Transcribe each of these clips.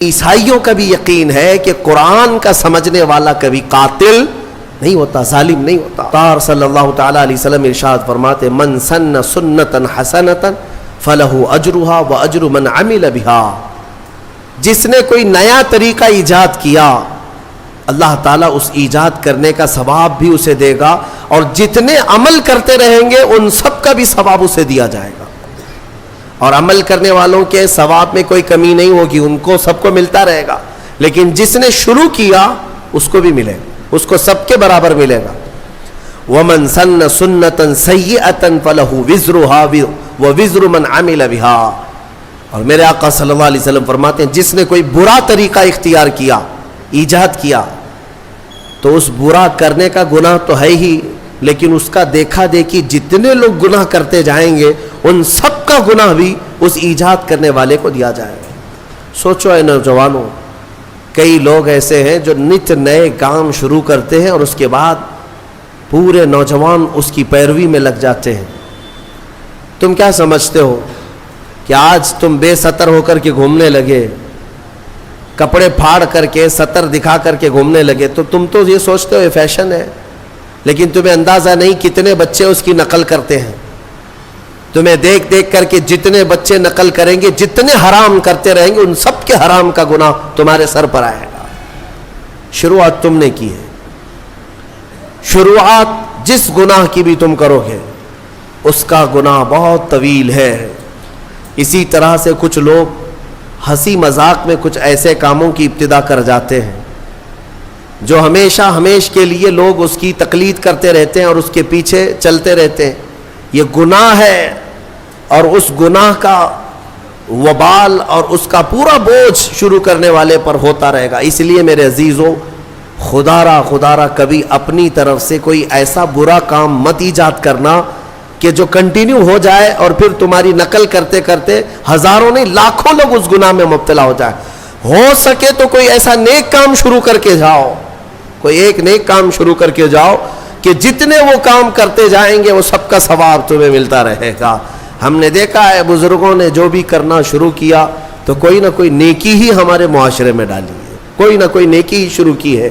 عیسائیوں کا بھی یقین ہے کہ قرآن کا سمجھنے والا کبھی قاتل نہیں ہوتا، ظالم نہیں ہوتا۔ تار صلی اللہ تعالی علیہ وسلم ارشاد فرماتے من سن سنتا حسنتا فلہ اجرہا واجر من عمل بہا، جس نے کوئی نیا طریقہ ایجاد کیا اللہ تعالیٰ اس ایجاد کرنے کا ثواب بھی اسے دے گا، اور جتنے عمل کرتے رہیں گے ان سب کا بھی ثواب اسے دیا جائے گا، اور عمل کرنے والوں کے ثواب میں کوئی کمی نہیں ہوگی، ان کو سب کو ملتا رہے گا، لیکن جس نے شروع کیا اس کو بھی ملے گا، اس کو سب کے برابر ملے گا۔ وَمَن سَنَّ سُنَّةً سَيِّئَةً فَلَهُ وِزْرُهَا وَوِزْرُ مَنْ عَمِلَ بِهَا، اور میرے آقا صلی اللہ علیہ وسلم فرماتے ہیں جس نے کوئی برا طریقہ اختیار کیا، ایجاد کیا، تو اس برا کرنے کا گناہ تو ہے ہی، لیکن اس کا دیکھا دیکھی جتنے لوگ گناہ کرتے جائیں گے ان سب کا گناہ بھی اس ایجاد کرنے والے کو دیا جائے گا۔ سوچو اے نوجوانوں، کئی لوگ ایسے ہیں جو نت نئے کام شروع کرتے ہیں اور اس کے بعد پورے نوجوان اس کی پیروی میں لگ جاتے ہیں۔ تم کیا سمجھتے ہو کہ آج تم بے ستر ہو کر کے گھومنے لگے، کپڑے پھاڑ کر کے ستر دکھا کر کے گھومنے لگے تو تم تو یہ سوچتے ہو یہ فیشن ہے، لیکن تمہیں اندازہ نہیں کتنے بچے اس کی نقل کرتے ہیں۔ تمہیں دیکھ دیکھ کر کے جتنے بچے نقل کریں گے، جتنے حرام کرتے رہیں گے، ان سب کے حرام کا گناہ تمہارے سر پر آئے گا۔ شروعات تم نے کی ہے، شروعات جس گناہ کی بھی تم کرو گے اس کا گناہ بہت طویل ہے۔ اسی طرح سے کچھ لوگ ہنسی مذاق میں کچھ ایسے کاموں کی ابتدا کر جاتے ہیں جو ہمیشہ ہمیش کے لیے لوگ اس کی تقلید کرتے رہتے ہیں اور اس کے پیچھے چلتے رہتے ہیں۔ یہ گناہ ہے، اور اس گناہ کا وبال اور اس کا پورا بوجھ شروع کرنے والے پر ہوتا رہے گا۔ اس لیے میرے عزیزوں، خدا را کبھی اپنی طرف سے کوئی ایسا برا کام مت ایجاد کرنا کہ جو کنٹینیو ہو جائے اور پھر تمہاری نقل کرتے کرتے ہزاروں نہیں لاکھوں لوگ اس گناہ میں مبتلا ہو جائے۔ ہو سکے تو کوئی ایسا نیک کام شروع کر کے جاؤ، کوئی ایک نیک کام شروع کر کے جاؤ کہ جتنے وہ کام کرتے جائیں گے وہ سب کا ثواب تمہیں ملتا رہے گا۔ ہم نے دیکھا ہے بزرگوں نے جو بھی کرنا شروع کیا تو کوئی نہ کوئی نیکی ہی ہمارے معاشرے میں ڈالی ہے، کوئی نہ کوئی نیکی ہی شروع کی ہے۔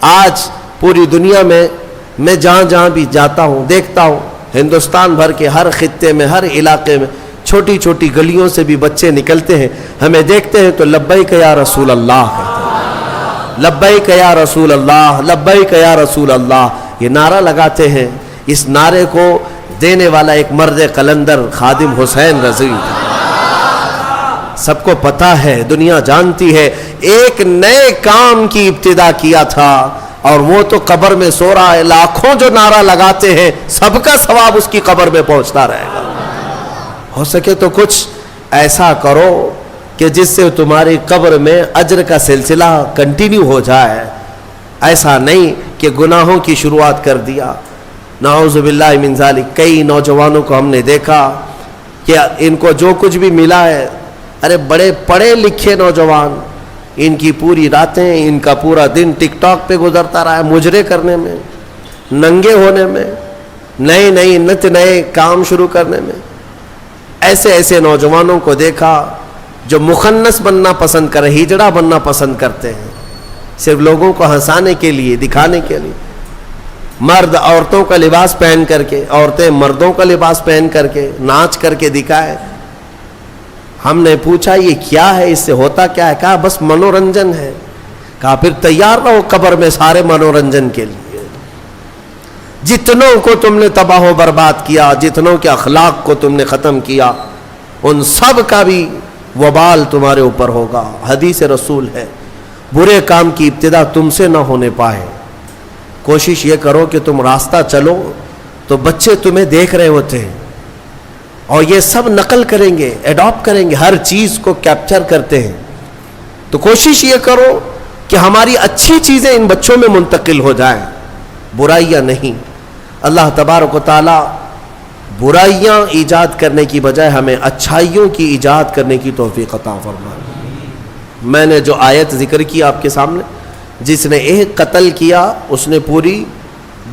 آج پوری دنیا میں جہاں جہاں بھی جاتا ہوں دیکھتا ہوں، ہندوستان بھر کے ہر خطے میں، ہر علاقے میں چھوٹی چھوٹی گلیوں سے بھی بچے نکلتے ہیں، ہمیں دیکھتے ہیں تو لبیک یا رسول اللہ کہتے ہیں، لبیک یا رسول اللہ، لبیک یا رسول اللہ، یہ نعرہ لگاتے ہیں۔ اس نعرے کو دینے والا ایک مرد قلندر خادم حسین رضوی تھا، سب کو پتا ہے، دنیا جانتی ہے، ایک نئے کام کی ابتدا کیا تھا اور وہ تو قبر میں سو رہا ہے۔ لاکھوں جو نعرہ لگاتے ہیں سب کا ثواب اس کی قبر میں پہنچتا رہے گا۔ ہو سکے تو کچھ ایسا کرو کہ جس سے تمہاری قبر میں اجر کا سلسلہ کنٹینیو ہو جائے، ایسا نہیں کہ گناہوں کی شروعات کر دیا۔ نعوذ باللہ من ذالک، کئی نوجوانوں کو ہم نے دیکھا کہ ان کو جو کچھ بھی ملا ہے، ارے بڑے پڑھے لکھے نوجوان، ان کی پوری راتیں، ان کا پورا دن ٹک ٹاک پہ گزرتا رہا ہے، مجرے کرنے میں، ننگے ہونے میں، نئے کام شروع کرنے میں۔ ایسے نوجوانوں کو دیکھا جو مخنث بننا پسند کرے، ہجڑا بننا پسند کرتے ہیں، صرف لوگوں کو ہنسانے کے لیے، دکھانے کے لیے، مرد عورتوں کا لباس پہن کر کے، عورتیں مردوں کا لباس پہن کر کے ناچ کر کے دکھائے۔ ہم نے پوچھا یہ کیا ہے، اس سے ہوتا کیا ہے؟ کہا بس منورنجن ہے۔ کہا پھر تیار رہو قبر میں سارے منورنجن کے لیے۔ جتنوں کو تم نے تباہ و برباد کیا، جتنوں کے اخلاق کو تم نے ختم کیا، ان سب کا بھی وبال تمہارے اوپر ہوگا۔ حدیث رسول ہے، برے کام کی ابتدا تم سے نہ ہونے پائے۔ کوشش یہ کرو کہ تم راستہ چلو تو بچے تمہیں دیکھ رہے ہوتے ہیں اور یہ سب نقل کریں گے، ایڈاپٹ کریں گے، ہر چیز کو کیپچر کرتے ہیں۔ تو کوشش یہ کرو کہ ہماری اچھی چیزیں ان بچوں میں منتقل ہو جائیں، برائیاں نہیں۔ اللہ تبارک و تعالی برائیاں ایجاد کرنے کی بجائے ہمیں اچھائیوں کی ایجاد کرنے کی توفیق عطا فرمائے۔ میں نے جو آیت ذکر کی آپ کے سامنے، جس نے ایک قتل کیا اس نے پوری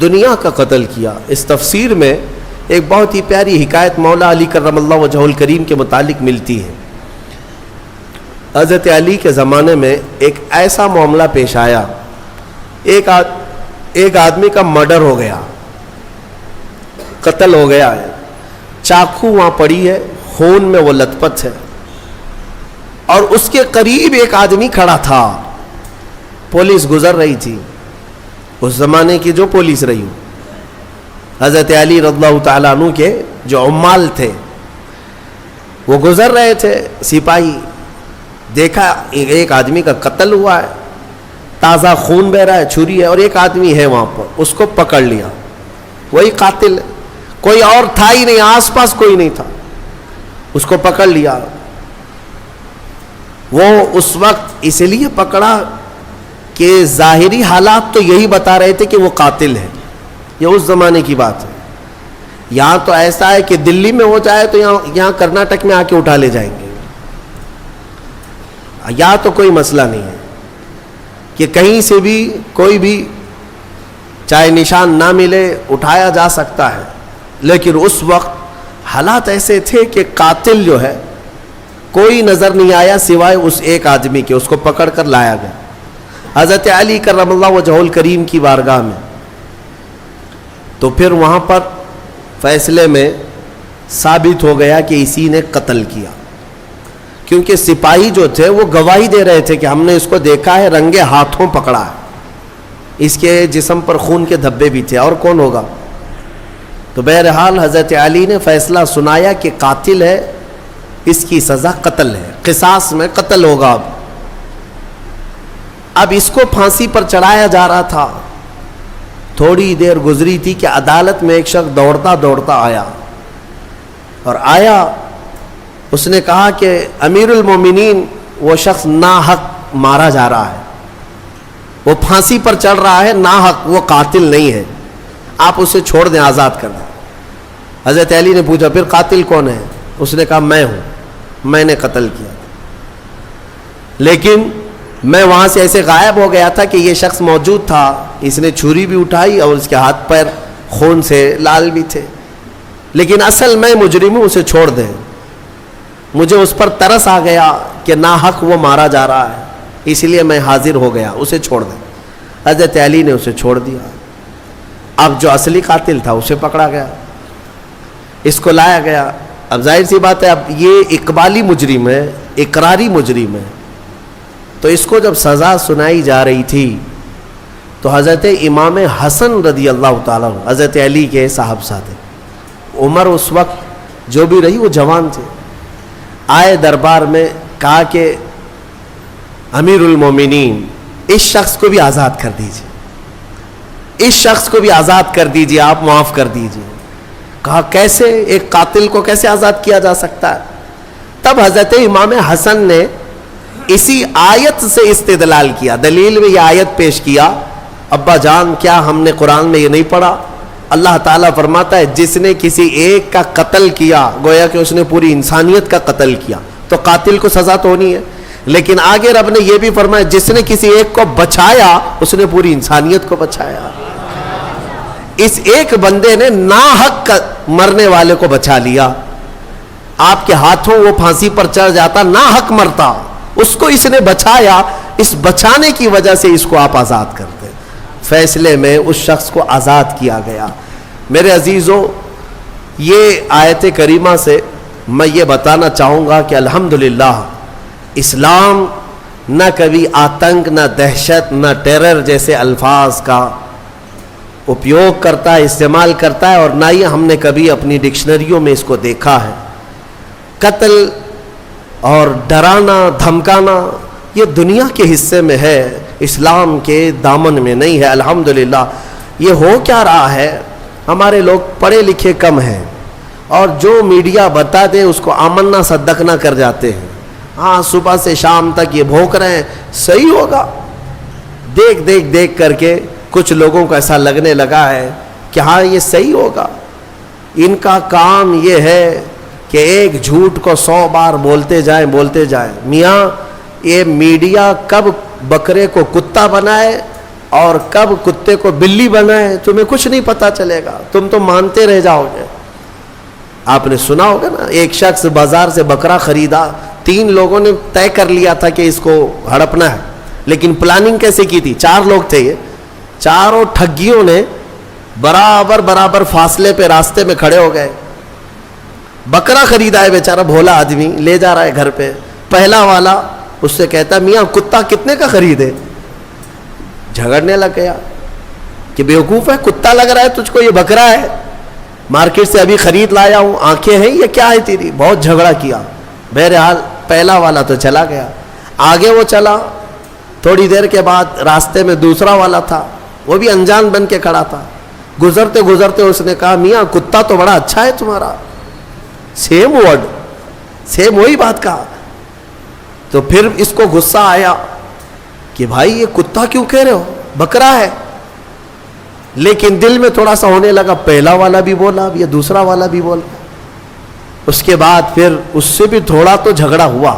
دنیا کا قتل کیا۔ اس تفسیر میں ایک بہت ہی پیاری حکایت مولا علی کرم اللہ وجہہ الکریم کے متعلق ملتی ہے۔ حضرت علی کے زمانے میں ایک ایسا معاملہ پیش آیا، ایک آدمی کا مرڈر ہو گیا، قتل ہو گیا ہے، چاقو وہاں پڑی ہے، خون میں وہ لت پت ہے، اور اس کے قریب ایک آدمی کھڑا تھا، پولیس گزر رہی تھی، اس زمانے کی جو پولیس رہی ہو، حضرت علی رضی اللہ تعالیٰ عنہ کے جو عمال تھے وہ گزر رہے تھے، سپاہی دیکھا ایک آدمی کا قتل ہوا ہے، تازہ خون بہ رہا ہے، چھری ہے، اور ایک آدمی ہے وہاں پر، اس کو پکڑ لیا، وہی قاتل ہے، کوئی اور تھا ہی نہیں، آس پاس کوئی نہیں تھا، اس کو پکڑ لیا۔ وہ اس وقت اس لیے پکڑا کہ ظاہری حالات تو یہی بتا رہے تھے کہ وہ قاتل ہے، یہ اس زمانے کی بات ہے۔ یہاں تو ایسا ہے کہ دلی میں ہو جائے تو یہاں کرناٹک میں آ کے اٹھا لے جائیں گے، یہاں تو کوئی مسئلہ نہیں ہے کہ کہیں سے بھی کوئی بھی چاہے نشان نہ ملے اٹھایا جا سکتا ہے، لیکن اس وقت حالات ایسے تھے کہ قاتل جو ہے کوئی نظر نہیں آیا سوائے اس ایک آدمی کے، اس کو پکڑ کر لایا گیا حضرت علی کرم اللہ وجہہ الکریم کی بارگاہ میں۔ تو پھر وہاں پر فیصلے میں ثابت ہو گیا کہ اسی نے قتل کیا، کیونکہ سپاہی جو تھے وہ گواہی دے رہے تھے کہ ہم نے اس کو دیکھا ہے، رنگے ہاتھوں پکڑا ہے، اس کے جسم پر خون کے دھبے بھی تھے، اور کون ہوگا؟ تو بہرحال حضرت علی نے فیصلہ سنایا کہ قاتل ہے، اس کی سزا قتل ہے، قصاص میں قتل ہوگا۔ اب اس کو پھانسی پر چڑھایا جا رہا تھا، تھوڑی دیر گزری تھی کہ عدالت میں ایک شخص دوڑتا دوڑتا آیا، اور آیا، اس نے کہا کہ امیر المومنین وہ شخص ناحق مارا جا رہا ہے، وہ پھانسی پر چڑھ رہا ہے ناحق، وہ قاتل نہیں ہے، آپ اسے چھوڑ دیں، آزاد کر دیں۔ حضرت علی نے پوچھا پھر قاتل کون ہے؟ اس نے کہا میں ہوں، میں نے قتل کیا، لیکن میں وہاں سے ایسے غائب ہو گیا تھا کہ یہ شخص موجود تھا، اس نے چھری بھی اٹھائی اور اس کے ہاتھ پیر خون سے لال بھی تھے، لیکن اصل میں مجرم ہوں، اسے چھوڑ دیں، مجھے اس پر ترس آ گیا کہ ناحق وہ مارا جا رہا ہے، اس لیے میں حاضر ہو گیا، اسے چھوڑ دیں۔ حضرت علی نے اسے چھوڑ دیا۔ اب جو اصلی قاتل تھا اسے پکڑا گیا، اس کو لایا گیا۔ اب ظاہر سی بات ہے، اب یہ اقبالی مجرم ہے، اقراری مجرم ہے، تو اس کو جب سزا سنائی جا رہی تھی تو حضرت امام حسن رضی اللہ تعالیٰ عنہ، حضرت علی کے صاحبزادے، عمر اس وقت جو بھی رہی وہ جوان تھے، آئے دربار میں، کہا کہ امیر المومنین اس شخص کو بھی آزاد کر دیجیے، اس شخص کو بھی آزاد کر دیجیے، آپ معاف کر دیجیے۔ کہا کیسے، ایک قاتل کو کیسے آزاد کیا جا سکتا ہے؟ تب حضرت امام حسن نے اسی آیت سے استدلال کیا، دلیل میں یہ آیت پیش کیا، ابا جان کیا ہم نے قرآن میں یہ نہیں پڑھا؟ اللہ تعالیٰ فرماتا ہے جس نے کسی ایک کا قتل کیا گویا کہ اس نے پوری انسانیت کا قتل کیا، تو قاتل کو سزا تو ہونی ہے، لیکن آگے رب نے یہ بھی فرمایا جس نے کسی ایک کو بچایا اس نے پوری انسانیت کو بچایا۔ اس ایک بندے نے ناحق مرنے والے کو بچا لیا، آپ کے ہاتھوں وہ پھانسی پر چڑھ جاتا، ناحق مرتا، اس کو اس نے بچایا، اس بچانے کی وجہ سے اس کو آپ آزاد کرتے۔ فیصلے میں اس شخص کو آزاد کیا گیا۔ میرے عزیزوں، یہ آیت کریمہ سے میں یہ بتانا چاہوں گا کہ الحمدللہ اسلام نہ کبھی آتنک، نہ دہشت، نہ ٹیرر جیسے الفاظ کا اپیوگ کرتا ہے، استعمال کرتا ہے، اور نہ ہی ہم نے کبھی اپنی ڈکشنریوں میں اس کو دیکھا ہے۔ قتل اور ڈرانا دھمکانا یہ دنیا کے حصے میں ہے، اسلام کے دامن میں نہیں ہے۔ الحمدللہ یہ ہو کیا رہا ہے، ہمارے لوگ پڑھے لکھے کم ہیں، اور جو میڈیا بتا دے اس کو آمنا صدقنا کر جاتے ہیں۔ ہاں صبح سے شام تک یہ بھونک رہے ہیں صحیح ہوگا، دیکھ کر کے کچھ لوگوں کو ایسا لگنے لگا ہے کہ ہاں یہ صحیح ہوگا۔ ان کا کام یہ ہے کہ ایک جھوٹ کو 100 بار بولتے جائیں۔ میاں یہ میڈیا کب بکرے کو کتا بنائے اور کب کتے کو بلی بنائے تمہیں کچھ نہیں پتا چلے گا، تم تو مانتے رہ جاؤ گے۔ آپ نے سنا ہوگا نا، ایک شخص بازار سے بکرا خریدا، 3 لوگوں نے طے کر لیا تھا کہ اس کو ہڑپنا ہے، لیکن پلاننگ کیسے کی تھی؟ 4 لوگ تھے، یہ چاروں ٹھگیوں نے برابر فاصلے پہ راستے میں کھڑے ہو گئے. بکرا خریدا ہے بیچارہ بھولا آدمی، لے جا رہا ہے گھر پہ. پہلا والا اس سے کہتا میاں کتا کتنے کا خریدے؟ جھگڑنے لگ گیا کہ بیوقوف ہے، کتا لگ رہا ہے تجھ کو، یہ بکرا ہے، مارکیٹ سے ابھی خرید لایا ہوں، آنکھیں ہیں یہ کیا ہے تیری؟ بہت جھگڑا کیا. بہرحال پہلا والا تو چلا گیا. آگے وہ چلا، تھوڑی دیر کے بعد راستے میں دوسرا والا تھا، وہ بھی انجان بن کے کھڑا تھا. گزرتے گزرتے اس نے کہا میاں کتا تو بڑا اچھا ہے تمہارا. سیم ورڈ، سیم وہی بات کہا. تو پھر اس کو غصہ آیا کہ بھائی یہ کتا کیوں کہہ رہے ہو، بکرا ہے. لیکن دل میں تھوڑا سا ہونے لگا، پہلا والا بھی بولا، اب یہ دوسرا والا بھی بولا. اس کے بعد پھر اس سے بھی تھوڑا تو جھگڑا ہوا،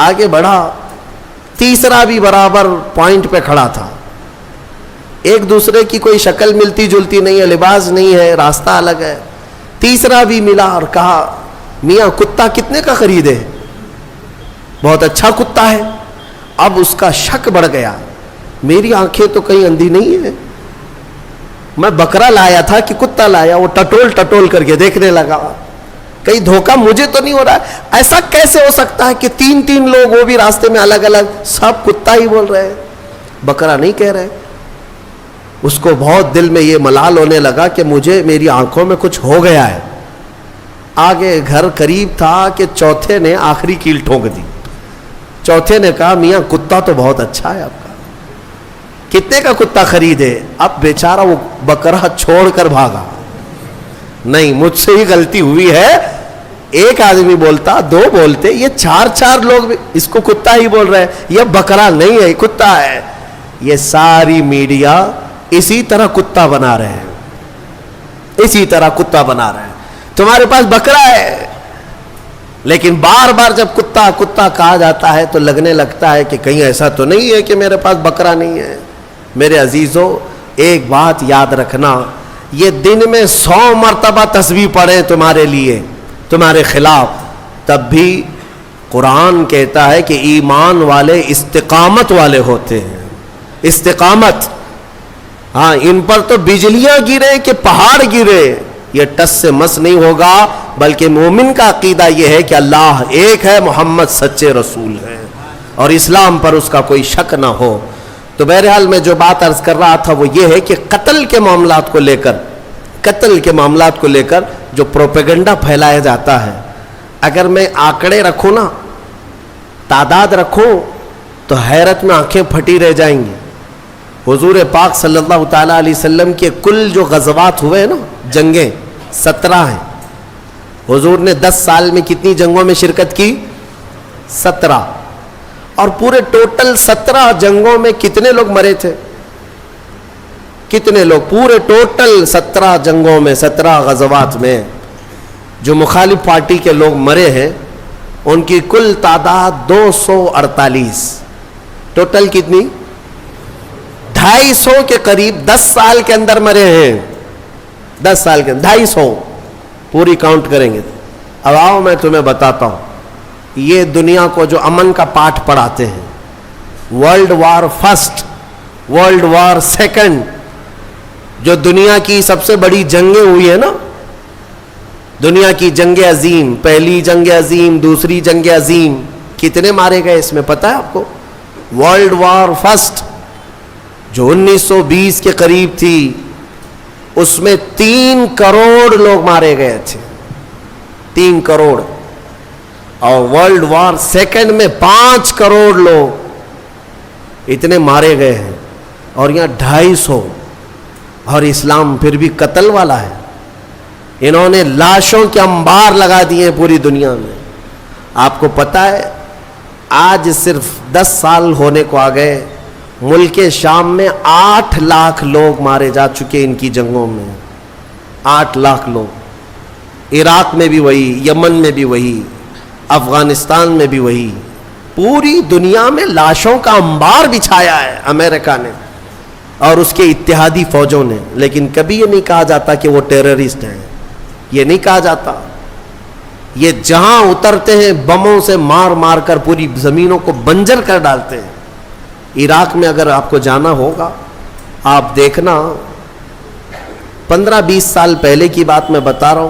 آگے بڑھا. تیسرا بھی برابر پوائنٹ پہ کھڑا تھا. ایک دوسرے کی کوئی شکل ملتی جلتی نہیں ہے، لباس نہیں ہے، راستہ الگ ہے. تیسرا بھی ملا اور کہا میاں کتا کتنے کا خریدے؟ بہت اچھا کتا ہے. اب اس کا شک بڑھ گیا، میری آنکھیں تو کہیں اندھی نہیں ہے، میں بکرا لایا تھا کہ کتا لایا؟ وہ ٹٹول کر کے دیکھنے لگا، کہیں دھوکہ مجھے تو نہیں ہو رہا ہے. ایسا کیسے ہو سکتا ہے کہ 3 لوگ، وہ بھی راستے میں الگ الگ، سب کتا ہی بول رہے ہیں، بکرا نہیں کہہ رہے. اس کو بہت دل میں یہ ملال ہونے لگا کہ مجھے میری آنکھوں میں کچھ ہو گیا ہے. آگے گھر قریب تھا کہ چوتھے نے آخری کیل ٹھونک دی. چوتھے نے کہا میاں کتا تو بہت اچھا ہے آپ کا، کتنے کا کتا خریدے؟ اب بیچارہ وہ بکرا چھوڑ کر بھاگا. نہیں مجھ سے ہی غلطی ہوئی ہے، ایک آدمی بولتا، 2 بولتے، یہ 4 لوگ اس کو کتا ہی بول رہے ہیں. یہ بکرا نہیں ہے، کتا ہے. یہ ساری میڈیا اسی طرح کتا بنا رہے ہیں، اسی طرح کتا بنا رہے ہیں. تمہارے پاس بکرا ہے، لیکن بار بار جب کتا کتا کہا جاتا ہے تو لگنے لگتا ہے کہ کہیں ایسا تو نہیں ہے کہ میرے پاس بکرا نہیں ہے. میرے عزیزو ایک بات یاد رکھنا، یہ دن میں 100 مرتبہ تسبیح پڑھیں تمہارے لیے، تمہارے خلاف، تب بھی قرآن کہتا ہے کہ ایمان والے استقامت والے ہوتے ہیں. استقامت، ہاں ان پر تو بجلیاں گرے کہ پہاڑ گرے یہ ٹس سے مس نہیں ہوگا. بلکہ مومن کا عقیدہ یہ ہے کہ اللہ ایک ہے، محمد سچے رسول ہیں، اور اسلام پر اس کا کوئی شک نہ ہو. تو بہرحال میں جو بات عرض کر رہا تھا وہ یہ ہے کہ قتل کے معاملات کو لے کر جو پروپیگنڈا پھیلایا جاتا ہے، اگر میں آنکڑے رکھوں نا، تعداد رکھوں، تو حیرت میں آنکھیں پھٹی رہ جائیں گی. حضور پاک صلی اللہ تعالیٰ علیہ وسلم کے کل جو غزوات ہوئے نا، جنگیں 17 ہیں. حضور نے 10 سال میں کتنی جنگوں میں شرکت کی؟ 17. اور پورے ٹوٹل 17 جنگوں میں کتنے لوگ مرے تھے؟ کتنے لوگ؟ پورے ٹوٹل 17 جنگوں میں، 17 غزوات میں جو مخالف پارٹی کے لوگ مرے ہیں، ان کی کل تعداد 248. ٹوٹل کتنی؟ 250 کے قریب 10 سال کے اندر مرے ہیں. 10 سال کے اندر 250 پوری کاؤنٹ کریں گے. اب آؤ میں تمہیں بتاتا ہوں، یہ دنیا کو جو امن کا پاٹھ پڑھاتے ہیں، world war first, world war second, جو دنیا کی سب سے بڑی جنگیں ہوئی ہیں نا، دنیا کی جنگ عظیم، پہلی جنگ عظیم، دوسری جنگ عظیم، کتنے مارے گئے اس میں پتہ ہے آپ کو؟ ورلڈ وار فرسٹ جو 1920 کے قریب تھی، اس میں 3 کروڑ لوگ مارے گئے تھے، 3 کروڑ. اور ورلڈ وار سیکنڈ میں 5 کروڑ لوگ اتنے مارے گئے ہیں، اور یہاں 250. اور اسلام پھر بھی قتل والا ہے. انہوں نے لاشوں کے انبار لگا دیے پوری دنیا میں. آپ کو پتہ ہے آج صرف 10 سال ہونے کو آ گئے، ملک شام میں 8 لاکھ لوگ مارے جا چکے ان کی جنگوں میں. 8 لاکھ لوگ. عراق میں بھی وہی، یمن میں بھی وہی، افغانستان میں بھی وہی. پوری دنیا میں لاشوں کا انبار بچھایا ہے امریکہ نے اور اس کے اتحادی فوجوں نے. لیکن کبھی یہ نہیں کہا جاتا کہ وہ ٹیررسٹ ہیں، یہ نہیں کہا جاتا. یہ جہاں اترتے ہیں بموں سے مار مار کر پوری زمینوں کو بنجر کر ڈالتے ہیں. عراق میں اگر آپ کو جانا ہوگا آپ دیکھنا, 15-20 سال پہلے کی بات میں بتا رہا ہوں,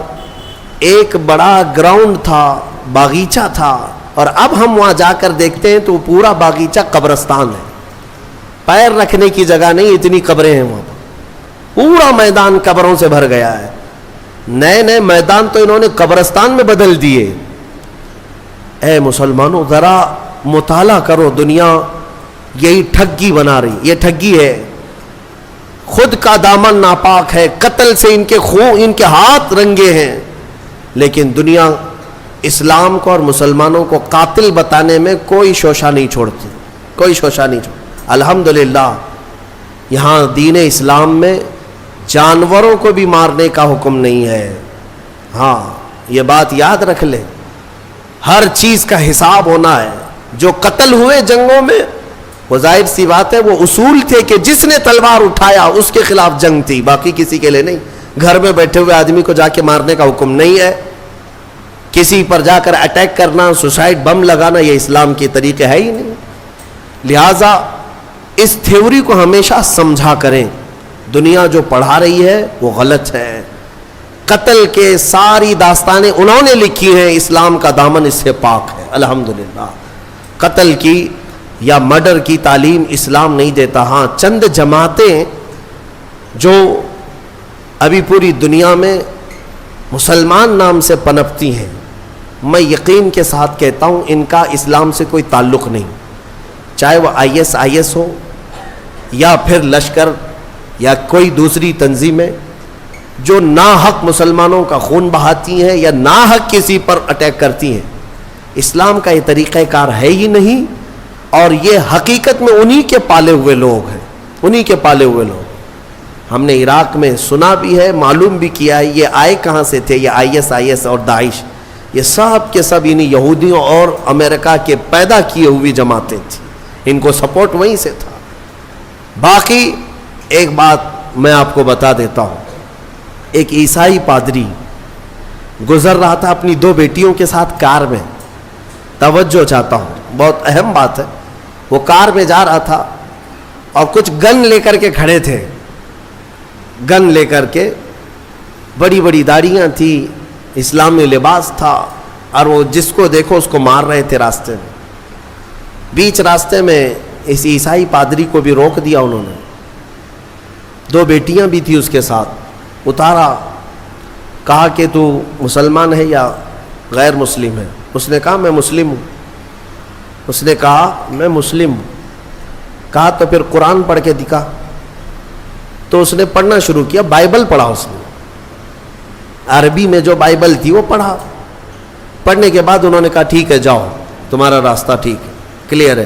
ایک بڑا گراؤنڈ تھا, باغیچہ تھا, اور اب ہم وہاں جا کر دیکھتے ہیں تو پورا باغیچہ قبرستان ہے, پیر رکھنے کی جگہ نہیں, اتنی قبریں ہیں وہاں پر, پورا میدان قبروں سے بھر گیا ہے. نئے نئے میدان تو انہوں نے قبرستان میں بدل دیے. اے مسلمانوں ذرا مطالعہ کرو, دنیا یہی ٹھگی بنا رہی, یہ ٹھگی ہے, خود کا دامن ناپاک ہے, قتل سے ان کے خون, ان کے ہاتھ رنگے ہیں, لیکن دنیا اسلام کو اور مسلمانوں کو قاتل بتانے میں کوئی شوشہ نہیں چھوڑتی, کوئی شوشہ نہیں چھوڑتی. الحمدللہ یہاں دین اسلام میں جانوروں کو بھی مارنے کا حکم نہیں ہے. ہاں یہ بات یاد رکھ لیں, ہر چیز کا حساب ہونا ہے. جو قتل ہوئے جنگوں میں وہ ظاہر سی بات ہے, وہ اصول تھے کہ جس نے تلوار اٹھایا اس کے خلاف جنگ تھی, باقی کسی کے لیے نہیں. گھر میں بیٹھے ہوئے آدمی کو جا کے مارنے کا حکم نہیں ہے. کسی پر جا کر اٹیک کرنا, سوسائڈ بم لگانا, یہ اسلام کے طریقے ہے ہی نہیں. لہٰذا اس تھیوری کو ہمیشہ سمجھا کریں, دنیا جو پڑھا رہی ہے وہ غلط ہے. قتل کے ساری داستانیں انہوں نے لکھی ہیں, اسلام کا دامن اس سے پاک ہے الحمدللہ. قتل کی یا مرڈر کی تعلیم اسلام نہیں دیتا. ہاں چند جماعتیں جو ابھی پوری دنیا میں مسلمان نام سے پنپتی ہیں, میں یقین کے ساتھ کہتا ہوں ان کا اسلام سے کوئی تعلق نہیں, چاہے وہ IS ہو یا پھر لشکر یا کوئی دوسری تنظیمیں جو ناحق مسلمانوں کا خون بہاتی ہیں یا ناحق کسی پر اٹیک کرتی ہیں. اسلام کا یہ طریقہ کار ہے ہی نہیں, اور یہ حقیقت میں انہی کے پالے ہوئے لوگ ہیں, انہی کے پالے ہوئے لوگ. ہم نے عراق میں سنا بھی ہے, معلوم بھی کیا ہے, یہ آئے کہاں سے تھے. یہ IS اور داعش, یہ سب کے سب انہی یہودیوں اور امریکہ کے پیدا کیے ہوئی جماعتیں تھیں, ان کو سپورٹ وہیں سے تھا. باقی ایک بات میں آپ کو بتا دیتا ہوں, ایک عیسائی پادری گزر رہا تھا اپنی 2 بیٹیوں کے ساتھ کار میں. توجہ چاہتا ہوں, بہت اہم بات ہے. وہ کار میں جا رہا تھا اور کچھ گن لے کر کے کھڑے تھے, گن لے کر کے, بڑی بڑی داڑیاں تھی, اسلامی لباس تھا, اور وہ جس کو دیکھو اس کو مار رہے تھے راستے میں. بیچ راستے میں اس عیسائی پادری کو بھی روک دیا انہوں نے, 2 بیٹیاں بھی تھی اس کے ساتھ. اتارا, کہا کہ تو مسلمان ہے یا غیر مسلم ہے. اس نے کہا میں مسلم ہوں. اس نے کہا میں مسلم ہوں. کہا تو پھر قرآن پڑھ کے دکھا. تو اس نے پڑھنا شروع کیا, بائبل پڑھا اس نے, عربی میں جو بائبل تھی وہ پڑھا. پڑھنے کے بعد انہوں نے کہا ٹھیک ہے جاؤ, تمہارا راستہ ٹھیک ہے, کلیئر ہے.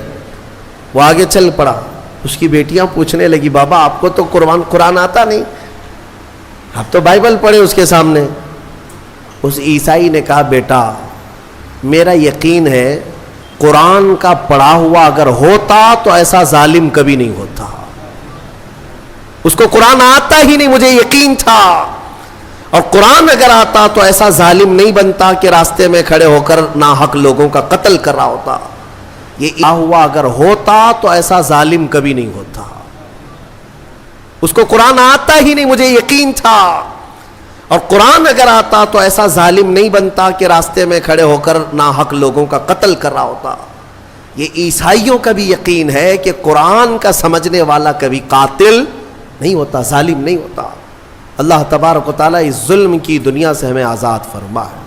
وہ آگے چل پڑا. اس کی بیٹیاں پوچھنے لگی بابا آپ کو تو قرآن آتا نہیں, آپ تو بائبل پڑھے اس کے سامنے. اس عیسائی نے کہا بیٹا میرا یقین ہے قرآن کا پڑھا ہوا اگر ہوتا تو ایسا ظالم کبھی نہیں ہوتا. اس کو قرآن آتا ہی نہیں, مجھے یقین تھا. اور قرآن اگر آتا تو ایسا ظالم نہیں بنتا کہ راستے میں کھڑے ہو کر ناحق لوگوں کا قتل کر رہا ہوتا. یہ ہوا اگر ہوتا تو ایسا ظالم کبھی نہیں ہوتا. اس کو قرآن آتا ہی نہیں, مجھے یقین تھا. اور قرآن اگر آتا تو ایسا ظالم نہیں بنتا کہ راستے میں کھڑے ہو کر ناحق لوگوں کا قتل کر رہا ہوتا. یہ عیسائیوں کا بھی یقین ہے کہ قرآن کا سمجھنے والا کبھی قاتل نہیں ہوتا, ظالم نہیں ہوتا. اللہ تبارک و تعالیٰ اس ظلم کی دنیا سے ہمیں آزاد فرمائے.